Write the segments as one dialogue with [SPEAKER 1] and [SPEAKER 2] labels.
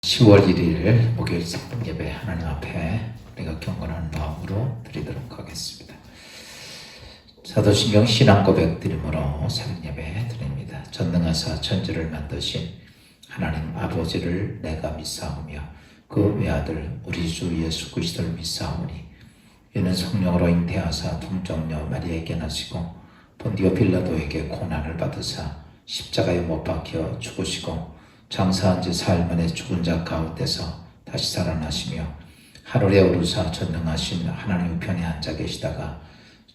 [SPEAKER 1] 10월 1일 목요일 새벽 예배 하나님 앞에 우리가 경건한 마음으로 드리도록 하겠습니다. 사도신경 신앙 고백 드림으로 새벽 예배 드립니다. 전능하사 천지를 만드신 하나님 아버지를 내가 믿사오며 그 외아들 우리 주 예수 그리스도를 믿사오니 이는 성령으로 잉태하사 동정녀 마리아에게 나시고 본디오 빌라도에게 고난을 받으사 십자가에 못 박혀 죽으시고 장사한 지 사흘 만에 죽은 자 가운데서 다시 살아나시며 하늘에 오르사 전능하신 하나님 우편에 앉아 계시다가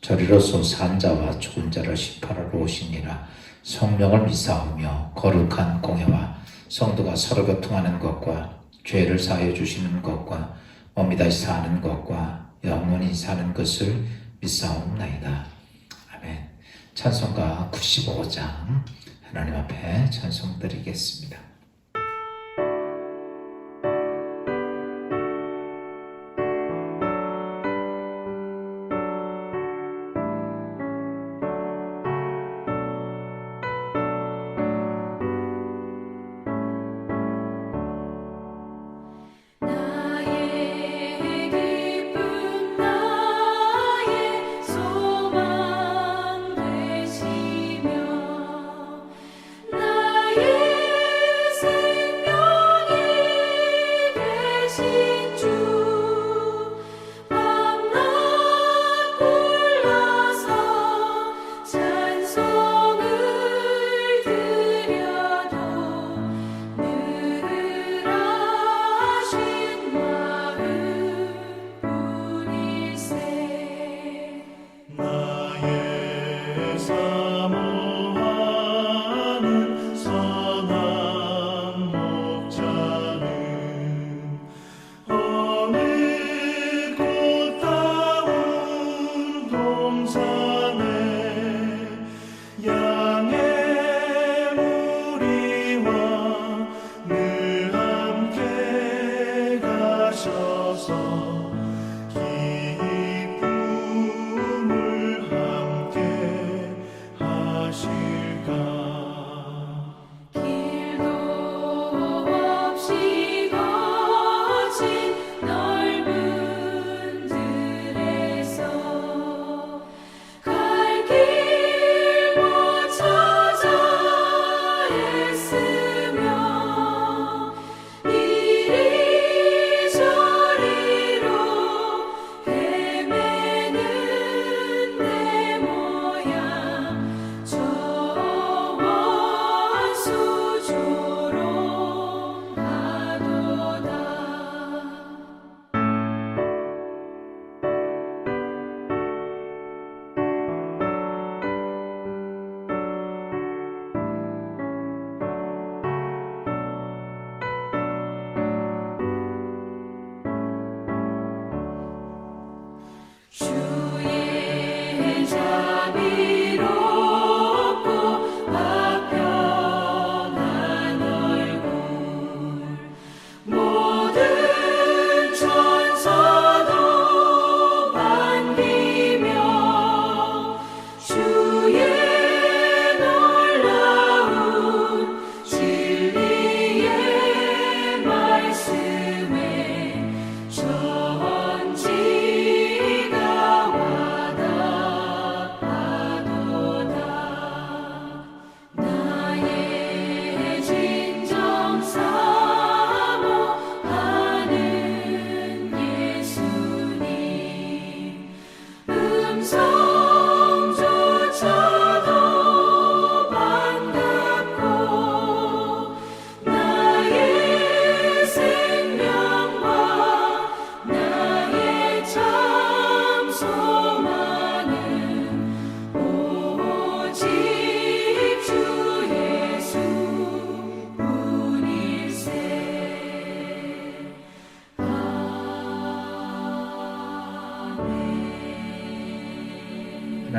[SPEAKER 1] 저리로서 산 자와 죽은 자를 심판하러 오시니라. 성령을 믿사오며 거룩한 공회와 성도가 서로 교통하는 것과 죄를 사하여 주시는 것과 몸이 다시 사는 것과 영원히 사는 것을 믿사옵나이다. 아멘. 찬송가 95장 하나님 앞에 찬송 드리겠습니다.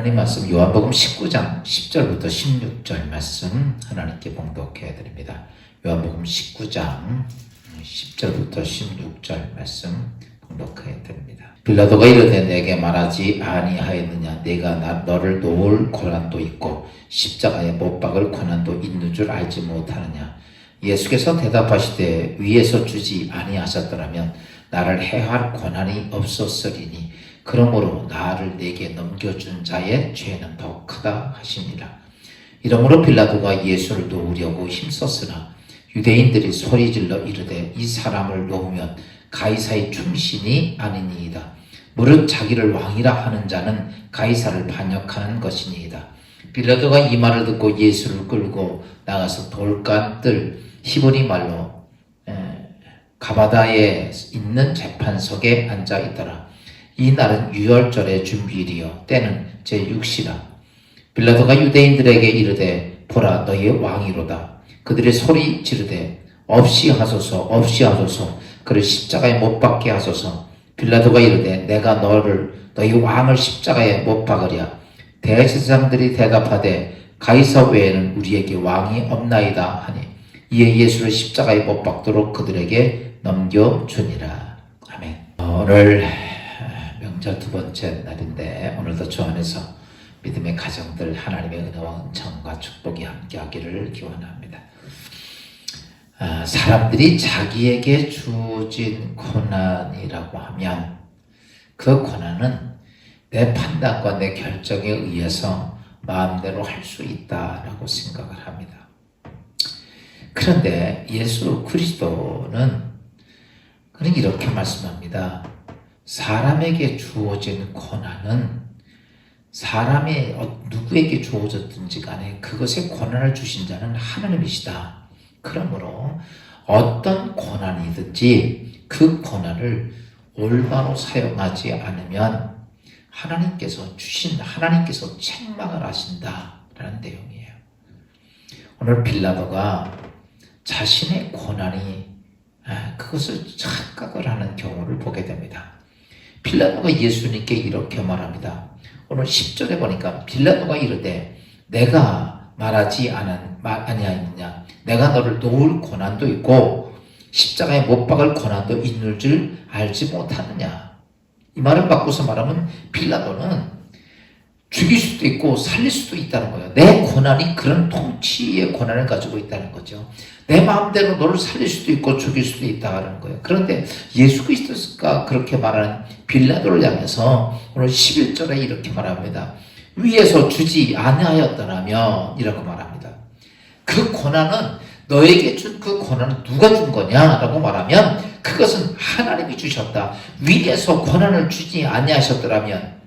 [SPEAKER 1] 하나님 말씀 요한복음 19장 10절부터 16절 말씀 하나님께 봉독해 드립니다. 요한복음 19장 10절부터 16절 말씀 봉독해 드립니다. 빌라도가 이르되 내게 말하지 아니하였느냐? 내가 너를 놓을 고난도 있고 십자가에 못 박을 고난도 있는 줄 알지 못하느냐? 예수께서 대답하시되 위에서 주지 아니하셨더라면 나를 해할 권한이 없었으리니 그러므로 나를 내게 넘겨준 자의 죄는 더 크다 하시니라. 이러므로 빌라도가 예수를 놓으려고 힘썼으나 유대인들이 소리질러 이르되 이 사람을 놓으면 가이사의 충신이 아니니이다. 무릇 자기를 왕이라 하는 자는 가이사를 반역하는 것이니이다. 빌라도가 이 말을 듣고 예수를 끌고 나가서 돌간뜰 히브리 말로 가바다에 있는 재판석에 앉아 있더라. 이 날은 유월절의 준비일이요 때는 제6시라. 빌라도가 유대인들에게 이르되 보라 너희의 왕이로다. 그들이 소리 지르되 없이 하소서 없이 하소서 그를 십자가에 못 박게 하소서. 빌라도가 이르되 내가 너희 왕을 십자가에 못 박으랴. 대제사장들이 대답하되 가이사 외에는 우리에게 왕이 없나이다 하니 이에 예수를 십자가에 못 박도록 그들에게 넘겨주니라. 아멘. 오늘 명절 두 번째 날인데 오늘도 주 안에서 믿음의 가정들 하나님의 은혜와 은총과 축복이 함께하기를 기원합니다. 사람들이 자기에게 주어진 고난이라고 하면 그 고난은 내 판단과 내 결정에 의해서 마음대로 할 수 있다라고 생각을 합니다. 그런데 예수 그리스도는 그는 이렇게 말씀합니다. 사람에게 주어진 고난은 사람의 누구에게 주어졌든지 간에 그것에 고난을 주신 자는 하나님이시다. 그러므로 어떤 고난이든지 그 고난을 올바로 사용하지 않으면 하나님께서 책망을 하신다라는 내용이에요. 오늘 빌라도가 자신의 고난이 그것을 착각을 하는 경우를 보게 됩니다. 빌라도가 예수님께 이렇게 말합니다. 오늘 10절에 보니까 빌라도가 이르되 내가 말하지 아니하였느냐 내가 너를 놓을 고난도 있고 십자가에 못 박을 고난도 있는 줄 알지 못하느냐. 이 말을 바꿔서 말하면 빌라도는 죽일 수도 있고 살릴 수도 있다는 거예요. 내 고난이 그런 통치의 고난을 가지고 있다는 거죠. 내 마음대로 너를 살릴 수도 있고 죽일 수도 있다는 거예요. 그런데 예수 그리스도가 그렇게 말하는 빌라도를 향해서 오늘 11절에 이렇게 말합니다. 위에서 주지 아니하였더라면 이라고 말합니다. 그 고난은 너에게 준 그 고난은 누가 준 거냐라고 말하면 그것은 하나님이 주셨다. 위에서 고난을 주지 아니하셨더라면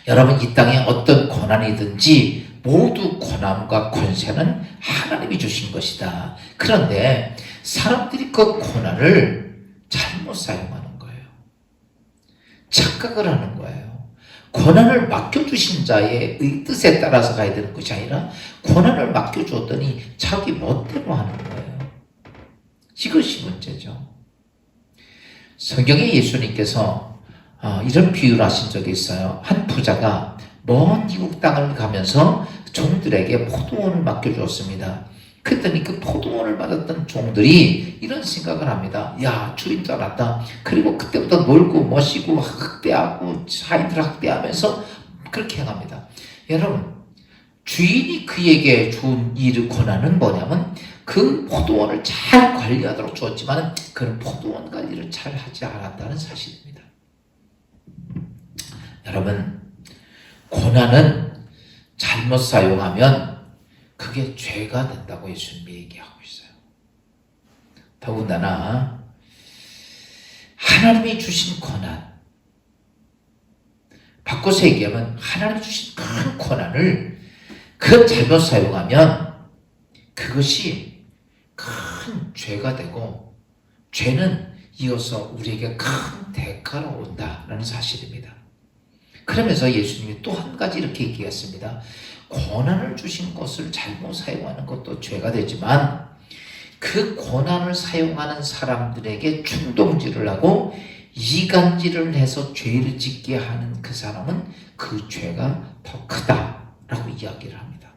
[SPEAKER 1] 여러분 이 땅에 어떤 고난이든지 모두 고난과 권세는 하나님이 주신 것이다. 그런데 사람들이 그 고난을 잘못 사용하는 거예요. 착각을 하는 거예요. 고난을 맡겨주신 자의 뜻에 따라서 가야 되는 것이 아니라 고난을 맡겨주었더니 자기 멋대로 하는 거예요. 이것이 문제죠. 성경에 예수님께서 이런 비유를 하신 적이 있어요. 한 부자가 먼 이국 땅을 가면서 종들에게 포도원을 맡겨주었습니다. 그랬더니 그 포도원을 받았던 종들이 이런 생각을 합니다. 야, 주인 떠났다. 그리고 그때부터 놀고 멋이고 학대하고 사인들 학대하면서 그렇게 행합니다. 여러분, 주인이 그에게 준 일 권한은 뭐냐면 그 포도원을 잘 관리하도록 주었지만 그는 포도원 관리를 잘 하지 않았다는 사실입니다. 여러분, 고난은 잘못 사용하면 그게 죄가 된다고 예수님이 얘기하고 있어요. 더군다나 하나님이 주신 고난, 바꿔서 얘기하면 하나님이 주신 큰 고난을 그 잘못 사용하면 그것이 큰 죄가 되고 죄는 이어서 우리에게 큰 대가로 온다라는 사실입니다. 그러면서 예수님이 또 한 가지 이렇게 얘기했습니다. 고난을 주신 것을 잘못 사용하는 것도 죄가 되지만 그 고난을 사용하는 사람들에게 충동질을 하고 이간질을 해서 죄를 짓게 하는 그 사람은 그 죄가 더 크다라고 이야기를 합니다.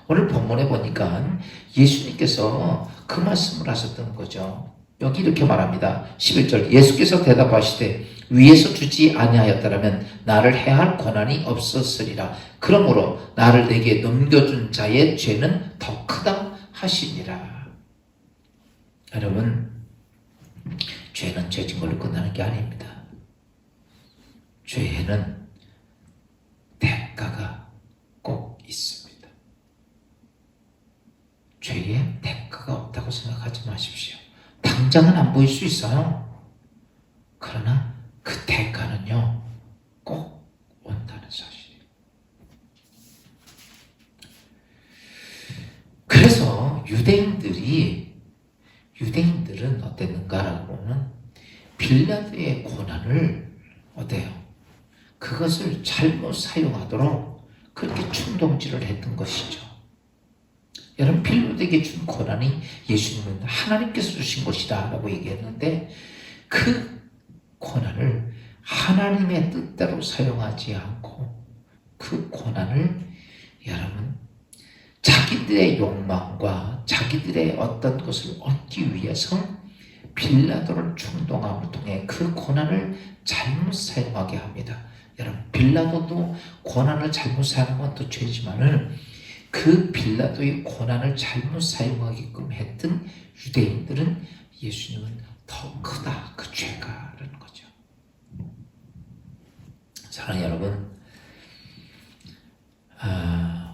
[SPEAKER 1] 오늘 본문에 보니까 예수님께서 그 말씀을 하셨던 거죠. 여기 이렇게 말합니다. 11절 예수께서 대답하시되 위에서 주지 아니하였더라면 나를 해할 권한이 없었으리라. 그러므로 나를 내게 넘겨준 자의 죄는 더 크다 하시니라. 여러분, 죄는 죄진 걸로 끝나는 게 아닙니다. 죄에는 대가가 꼭 있습니다. 죄에 대가가 없다고 생각하지 마십시오. 당장은 안 보일 수 있어요. 그러나 그 대가는요, 꼭 온다는 사실이에요. 그래서 유대인들은 어땠는가라고는 빌라도의 고난을 어때요? 그것을 잘못 사용하도록 그렇게 충동질을 했던 것이죠. 여러분, 빌라도에게 준 고난이 예수님은 하나님께서 주신 것이다 라고 얘기했는데, 그 고난을 하나님의 뜻대로 사용하지 않고 그 고난을 여러분 자기들의 욕망과 자기들의 어떤 것을 얻기 위해서 빌라도를 충동함을 통해 그 고난을 잘못 사용하게 합니다. 여러분, 빌라도도 고난을 잘못 사용한 것도 죄지만은 그 빌라도의 고난을 잘못 사용하게끔 했던 유대인들은 예수님은 더 크다, 그 죄가 라는 거죠. 사랑하는 여러분,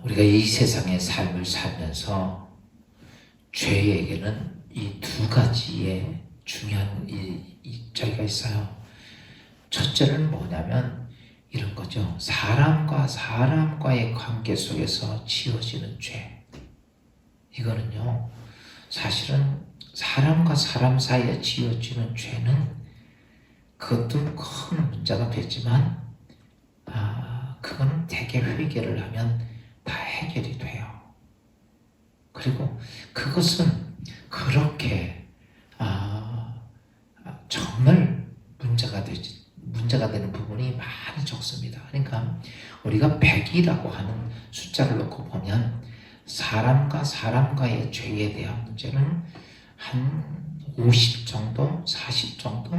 [SPEAKER 1] 우리가 이 세상의 삶을 살면서 죄에게는 이 두 가지의 중요한 저희가 있어요. 첫째는 뭐냐면 이런 거죠. 사람과 사람과의 관계 속에서 지어지는 죄. 이거는요, 사실은 사람과 사람 사이에 지어지는 죄는 그것도 큰 문제가 되지만 그건 대개 회개를 하면 다 해결이 돼요. 그리고 그것은 그렇게 정말 문제가 되는 부분이 많이 적습니다. 그러니까 우리가 100이라고 하는 숫자를 놓고 보면 사람과 사람과의 죄에 대한 문제는 한 50 정도, 40 정도,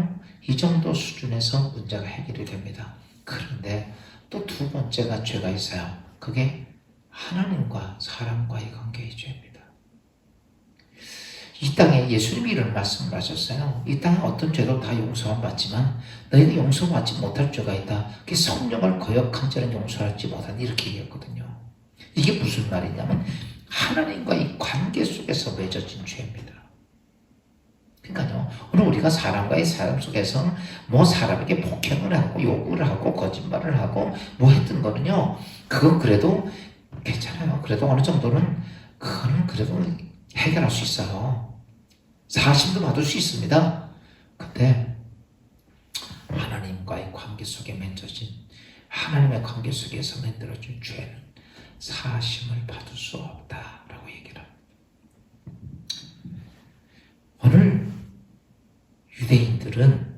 [SPEAKER 1] 이 정도 수준에서 문제가 해결이 됩니다. 그런데 또 두 번째가 죄가 있어요. 그게 하나님과 사람과의 관계의 죄입니다. 이 땅에 예수님이 이런 말씀을 하셨어요. 이 땅에 어떤 죄도 다 용서만 받지만 너희는 용서받지 못할 죄가 있다. 그게 성령을 거역한 자는 용서하지 못한다. 이렇게 얘기했거든요. 이게 무슨 말이냐면 하나님과의 관계 속에서 맺어진 죄입니다. 그러니까요, 오늘 우리가 사람과의 삶 속에서 뭐 사람에게 폭행을 하고 욕을 하고 거짓말을 하고 뭐 했던 거는요, 그건 그래도 괜찮아요. 그래도 어느 정도는 그거는 그래도 해결할 수 있어요. 사심도 받을 수 있습니다. 근데 하나님과의 관계 속에 맺어진 하나님의 관계 속에서 만들어진 죄는 사심을 받을 수 없다라고 얘기를 합니다. 오늘 유대인들은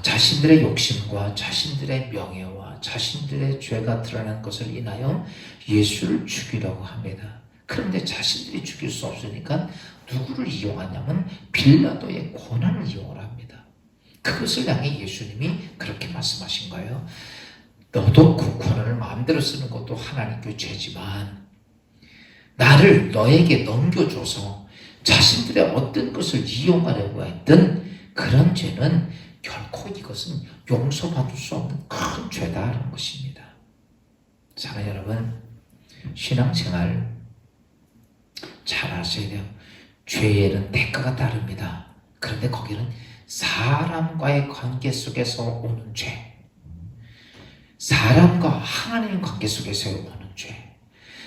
[SPEAKER 1] 자신들의 욕심과 자신들의 명예와 자신들의 죄가 드러난 것을 인하여 예수를 죽이려고 합니다. 그런데 자신들이 죽일 수 없으니까 누구를 이용하냐면 빌라도의 고난을 이용을 합니다. 그것을 향해 예수님이 그렇게 말씀하신 거예요. 너도 그 고난을 마음대로 쓰는 것도 하나님께 죄지만 나를 너에게 넘겨줘서 자신들의 어떤 것을 이용하려고 했던 그런 죄는 결코 이것은 용서받을 수 없는 큰 죄다라는 것입니다. 사랑하는 여러분, 신앙생활 잘 아셔야 돼요. 죄에는 대가가 따릅니다. 그런데 거기는 사람과의 관계 속에서 오는 죄, 사람과 하나님의 관계 속에서 오는 죄,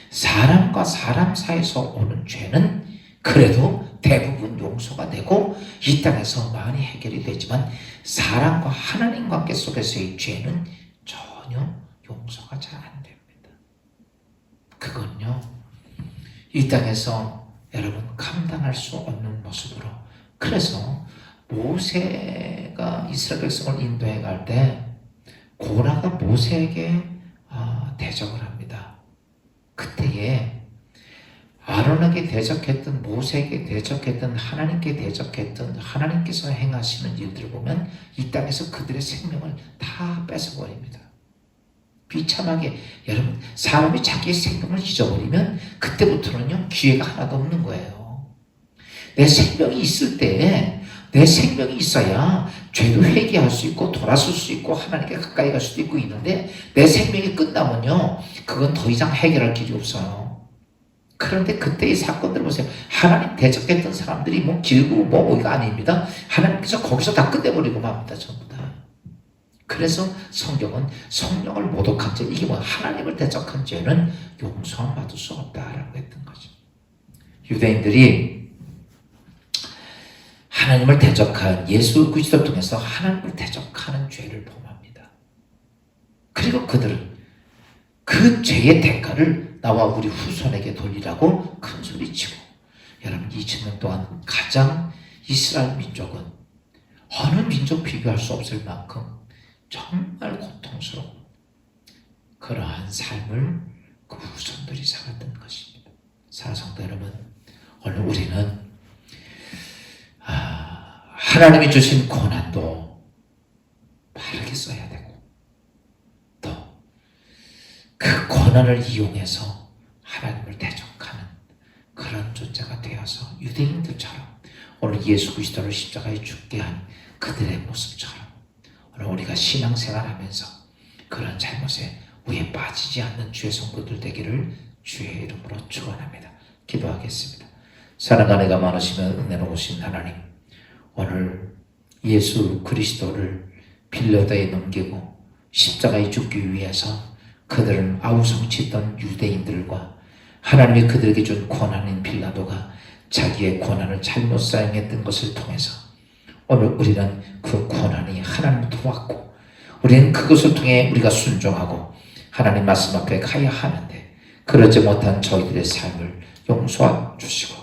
[SPEAKER 1] 사람과 사람 사이에서 오는 죄는 그래도 대부분 용서가 되고 이 땅에서 많이 해결이 되지만 사람과 하나님 관계 속에서의 죄는 전혀 용서가 잘 안 됩니다. 그건요, 이 땅에서 여러분 감당할 수 없는 모습으로. 그래서 모세가 이스라엘 백성을 인도해 갈 때 고라가 모세에게 대적을 합니다. 그때에 아론에게 대적했던, 모세에게 대적했던, 하나님께 대적했던, 하나님께서 행하시는 일들을 보면 이 땅에서 그들의 생명을 다 뺏어버립니다. 비참하게, 여러분, 사람이 자기의 생명을 잊어버리면 그때부터는요, 기회가 하나도 없는 거예요. 내 생명이 있을 때, 내 생명이 있어야 죄도 회개할 수 있고 돌아설 수 있고 하나님께 가까이 갈 수도 있고 있는데, 내 생명이 끝나면요, 그건 더 이상 해결할 길이 없어요. 그런데 그때의 사건들 보세요. 하나님 대적했던 사람들이 뭐 길고 뭐 이거 아닙니다. 하나님께서 거기서 다 끝내버리고 맙니다. 전부 다. 그래서 성경은 성령을 모독한 죄, 이게 뭐 하나님을 대적한 죄는 용서함 받을 수 없다라고 했던 거죠. 유대인들이 하나님을 대적한 예수 그리스도를 통해서 하나님을 대적하는 죄를 범합니다. 그리고 그들은 그 죄의 대가를 나와 우리 후손에게 돌리라고 큰 소리치고, 여러분 2000년 동안 가장 이스라엘 민족은 어느 민족 비교할 수 없을 만큼 정말 고통스러운 그러한 삶을 그 후손들이 살았던 것입니다. 사랑성도 여러분, 오늘 우리는 하나님이 주신 고난도 바르게 써야 되고, 또 그 고난을 이용해서 하나님을 대적하는 그런 존재가 되어서 유대인들처럼 오늘 예수 그리스도를 십자가에 죽게 한 그들의 모습처럼 오늘 우리가 신앙생활하면서 그런 잘못에 우에 빠지지 않는 주의 성도들 되기를 주의 이름으로 축원합니다. 기도하겠습니다. 사랑과 은혜가 많으시면 은혜로우신 하나님, 오늘 예수 그리스도를 빌려다에 넘기고 십자가에 죽기 위해서 그들을 아우성치던 유대인들과 하나님이 그들에게 준 고난인 빌라도가 자기의 고난을 잘못 사용했던 것을 통해서 오늘 우리는 그 고난이 하나님부터 왔고, 우리는 그것을 통해 우리가 순종하고 하나님 말씀 앞에 가야 하는데, 그러지 못한 저희들의 삶을 용서해 주시고,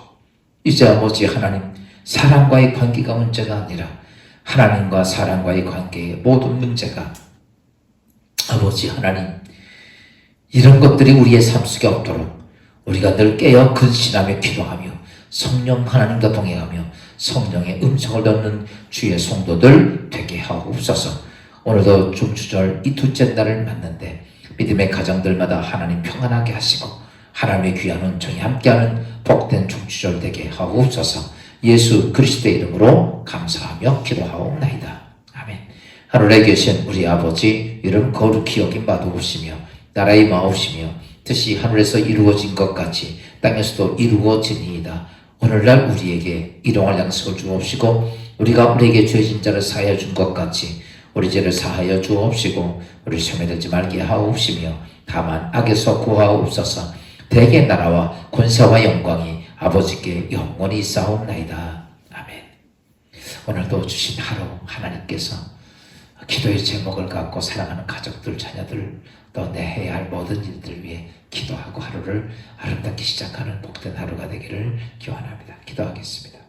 [SPEAKER 1] 이제 아버지 하나님, 사람과의 관계가 문제가 아니라 하나님과 사람과의 관계의 모든 문제가 아버지 하나님, 이런 것들이 우리의 삶 속에 없도록 우리가 늘 깨어 근신하며 기도하며 성령 하나님과 동행하며 성령의 음성을 듣는 주의 성도들 되게 하옵소서. 오늘도 중추절 이 둘째 날을 맞는데 믿음의 가정들마다 하나님 평안하게 하시고 하나님의 귀한 은총이 함께하는 복된 중추절 되게 하옵소서. 예수 그리스도의 이름으로 감사하며 기도하옵나이다. 아멘. 하늘에 계신 우리 아버지, 이름 거룩히 여김 받으시며 나라의 마옵시며 뜻이 하늘에서 이루어진 것 같이 땅에서도 이루어지니이다. 오늘날 우리에게 일용할 양식을 주옵시고, 우리가 우리에게 죄진 자를 사하여 준 것 같이 우리 죄를 사하여 주옵시고, 우리 시험에 들지 말게 하옵시며 다만 악에서 구하옵소서. 대개 나라와 권세와 영광이 아버지께 영원히 있사옵나이다. 아멘. 오늘도 주신 하루 하나님께서 기도의 제목을 갖고 사랑하는 가족들, 자녀들, 또 내 해야 할 모든 일들 위해 기도하고 하루를 아름답게 시작하는 복된 하루가 되기를 기원합니다. 기도하겠습니다.